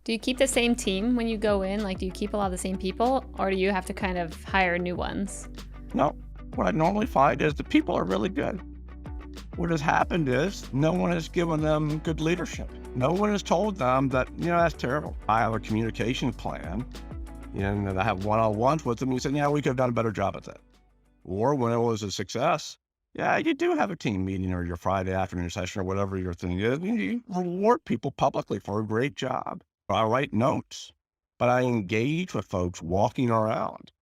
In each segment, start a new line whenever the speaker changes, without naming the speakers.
Do you keep the same team when you go in? Like, do you keep a lot of the same people, or do you have to kind of hire new ones?
No, what I normally find is the people are really good. What has happened is no one has given them good leadership. No one has told them that, that's terrible. I have a communication plan and I have one-on-ones with them. You said, yeah, we could have done a better job at that. Or when it was a success, yeah, you do have a team meeting or your Friday afternoon session or whatever your thing is. You reward people publicly for a great job. I write notes, but I engage with folks walking around.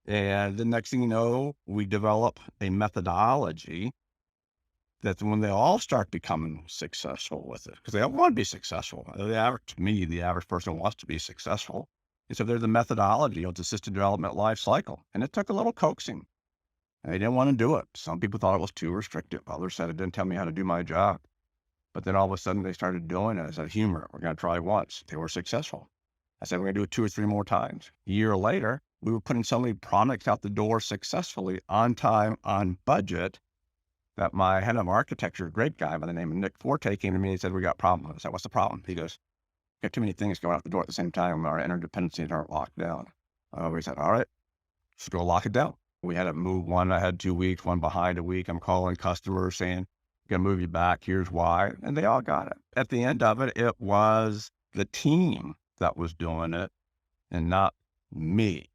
And the next thing you know, we develop a methodology that when they all start becoming successful with it, because they all want to be successful. To me, the average person wants to be successful. And so there's a methodology of the system development life cycle. And it took a little coaxing. They didn't want to do it. Some people thought it was too restrictive. Others said it didn't tell me how to do my job. But then all of a sudden they started doing it. I said, humor, we're going to try once. They were successful. I said, we're going to do it 2 or 3 more times. A year later, we were putting so many products out the door successfully, on time, on budget, that my head of architecture, a great guy by the name of Nick Forte, came to me and said, we got a problem. I said, what's the problem? He goes, we got too many things going out the door at the same time. Our interdependencies aren't locked down. We said, all right, let's go lock it down. We had to move one ahead 2 weeks, one behind a week. I'm calling customers saying, going to move you back. Here's why. And they all got it. At the end of it, it was the team that was doing it and not me.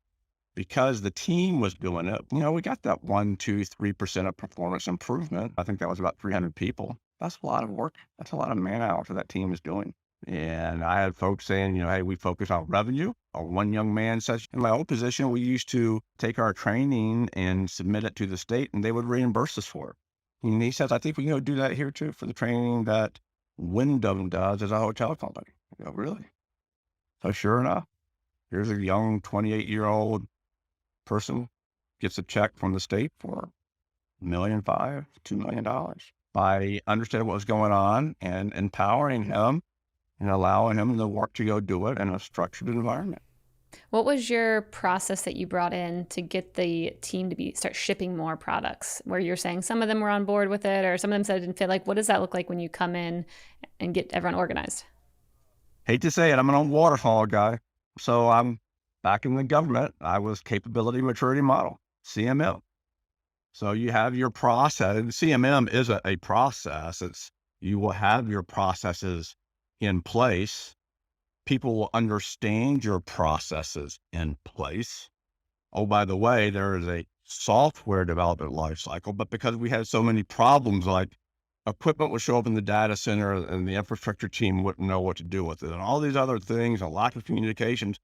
Because the team was doing it, we got that 1, 2, 3% of performance improvement. I think that was about 300 people. That's a lot of work. That's a lot of man hours that team is doing. And I had folks saying, hey, we focus on revenue. Or one young man says, in my old position, we used to take our training and submit it to the state and they would reimburse us for it. And he says, I think we can do that here too for the training that Wyndham does as a hotel company. I go, really? So sure enough, here's a young 28-year-old person gets a check from the state for $1.5 million, $2 million by understanding what was going on and empowering him and allowing him the work to go do it in a structured environment.
What was your process that you brought in to get the team to start shipping more products, where you're saying some of them were on board with it or some of them said it didn't fit? Like, what does that look like when you come in and get everyone organized?
Hate to say it, I'm an old waterfall guy. So I'm back in the government. I was capability maturity model, CMM. So you have your process. And CMM is a process. You will have your processes in place. People will understand your processes in place. Oh, by the way, there is a software development lifecycle, but because we had so many problems, like equipment would show up in the data center and the infrastructure team wouldn't know what to do with it, and all these other things, a lack of communications,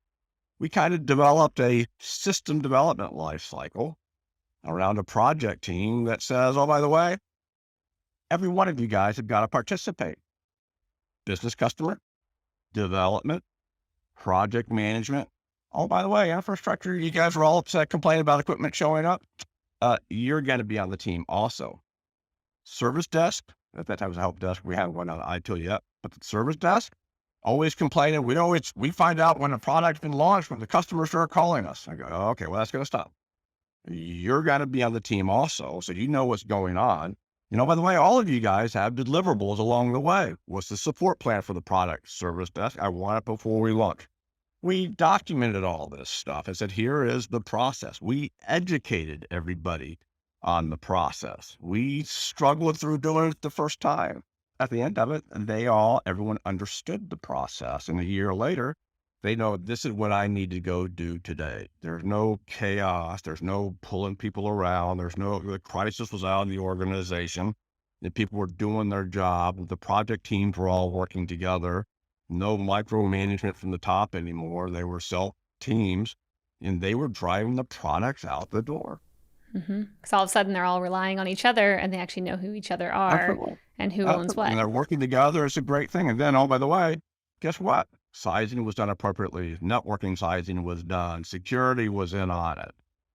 we kind of developed a system development lifecycle around a project team that says, oh, by the way, every one of you guys have got to participate. Business customer, development, project management. Oh, by the way, infrastructure, you guys were all upset, complaining about equipment showing up. You're going to be on the team also. Service desk, at that time it was a help desk. We haven't went on ITIL yet, but the service desk, always complaining. We find out when a product's been launched, when the customers start calling us. I go, okay, well, that's going to stop. You're going to be on the team also, so you know what's going on. By the way, all of you guys have deliverables along the way. What's the support plan for the product? Service desk, I want it before we launch. We documented all this stuff. I said, here is the process. We educated everybody on the process. We struggled through doing it the first time. At the end of it, everyone understood the process. And a year later, they know this is what I need to go do today. There's no chaos. There's no pulling people around. The crisis was out in the organization. The people were doing their job. The project teams were all working together. No micromanagement from the top anymore. They were self teams and they were driving the products out the door.
Because all of a sudden they're all relying on each other and they actually know who each other are
Absolutely.
and who owns
Absolutely.
what.
And they're working together. It's a great thing. And then, oh, by the way, guess what? Sizing was done appropriately. Networking sizing was done. Security was in on it.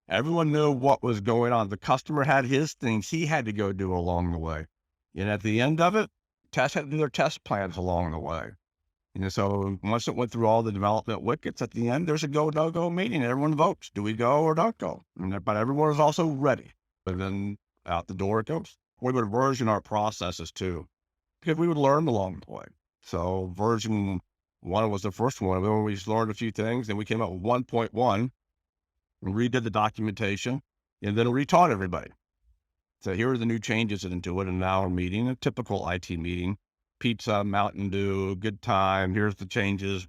Everyone knew what was going on. The customer had his things he had to go do along the way. And at the end of it, tests had to do their test plans along the way. And so once it went through all the development wickets, at the end, there's a go, no go meeting. Everyone votes. Do we go or don't go? But everyone is also ready. And then out the door it goes. We would version our processes too, because we would learn along the way. So version One was the first one. Then we learned a few things, and we came up with 1.1 and redid the documentation and then retaught everybody. So here are the new changes into it. And now we're meeting, a typical IT meeting, pizza, Mountain Dew, good time. Here's the changes,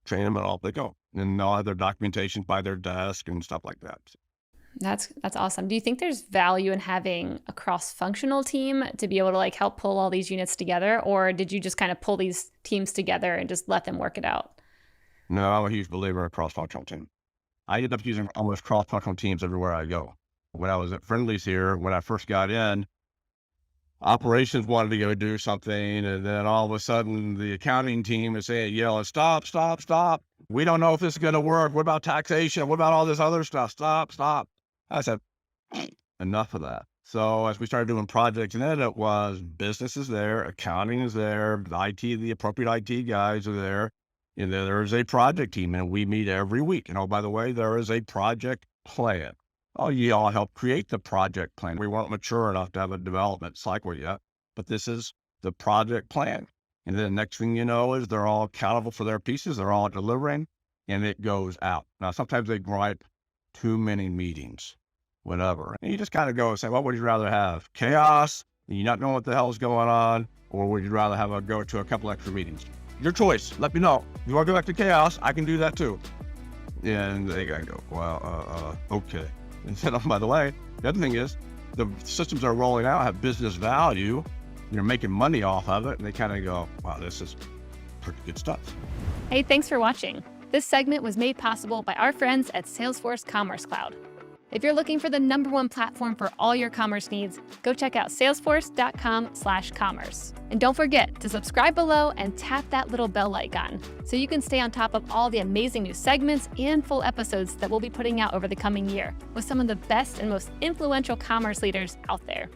train them and off they go. And they'll have their documentation by their desk and stuff like that.
That's awesome. Do you think there's value in having a cross-functional team to be able to like help pull all these units together? Or did you just kind of pull these teams together and just let them work it out?
No, I'm a huge believer in a cross-functional team. I ended up using almost cross-functional teams everywhere I go. When I was at Friendly's here, when I first got in, operations wanted to go do something, and then all of a sudden the accounting team is saying, yelling, stop, stop, stop. We don't know if this is going to work. What about taxation? What about all this other stuff? Stop, stop. I said, enough of that. So as we started doing projects, and then it was business is there, accounting is there, the IT, the appropriate IT guys are there, and then there is a project team, and we meet every week. And oh, by the way, there is a project plan. Oh, you all helped create the project plan. We weren't mature enough to have a development cycle yet, but this is the project plan. And then the next thing you know is they're all accountable for their pieces. They're all delivering, and it goes out. Now, sometimes they gripe too many meetings, whatever. And you just kind of go and say, what would you rather have? Chaos, and you not know what the hell is going on, or would you rather have go to a couple extra meetings? Your choice. Let me know. If you want to go back to chaos, I can do that too. And they gotta go, well, okay. And then, oh, by the way, the other thing is the systems that are rolling out have business value. You're making money off of it. And they kind of go, wow, this is pretty good stuff.
Hey, thanks for watching. This segment was made possible by our friends at Salesforce Commerce Cloud. If you're looking for the #1 platform for all your commerce needs, go check out salesforce.com/commerce. And don't forget to subscribe below and tap that little bell icon so you can stay on top of all the amazing new segments and full episodes that we'll be putting out over the coming year with some of the best and most influential commerce leaders out there.